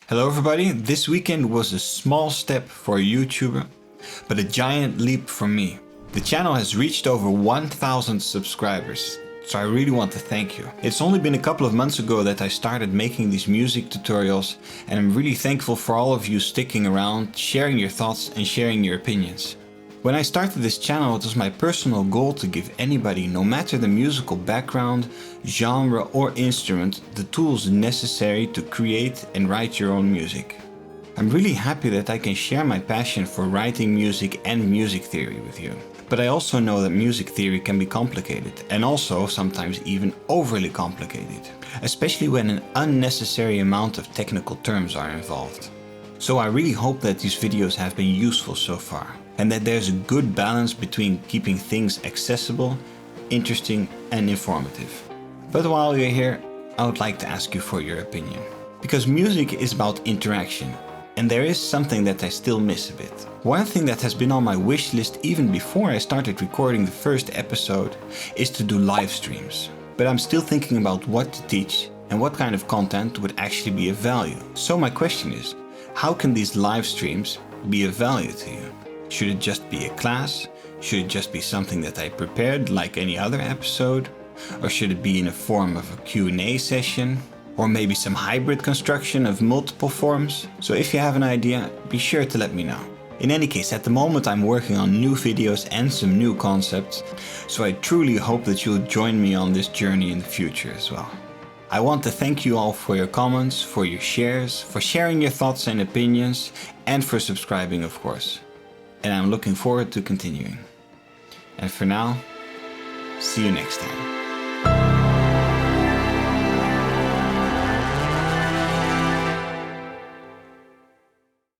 Hello everybody, this weekend was a small step for a YouTuber, but a giant leap for me. The channel has reached over 1,000 subscribers, so I really want to thank you. It's only been a couple of months ago that I started making these music tutorials, and I'm really thankful for all of you sticking around, sharing your thoughts and sharing your opinions. When I started this channel, it was my personal goal to give anybody, no matter the musical background, genre or instrument, the tools necessary to create and write your own music. I'm really happy that I can share my passion for writing music and music theory with you. But I also know that music theory can be complicated, and also sometimes even overly complicated, especially when an unnecessary amount of technical terms are involved. So I really hope that these videos have been useful so far, and that there's a good balance between keeping things accessible, interesting and informative. But while you're here, I would like to ask you for your opinion. Because music is about interaction, and there is something that I still miss a bit. One thing that has been on my wish list even before I started recording the first episode is to do live streams. But I'm still thinking about what to teach and what kind of content would actually be of value. So my question is, how can these live streams be of value to you? Should it just be a class? Should it just be something that I prepared like any other episode? Or should it be in a form of a Q&A session? Or maybe some hybrid construction of multiple forms? So if you have an idea, be sure to let me know. In any case, at the moment I'm working on new videos and some new concepts, so I truly hope that you'll join me on this journey in the future as well. I want to thank you all for your comments, for your shares, for sharing your thoughts and opinions, and for subscribing of course. And I'm looking forward to continuing. And for now, see you next time.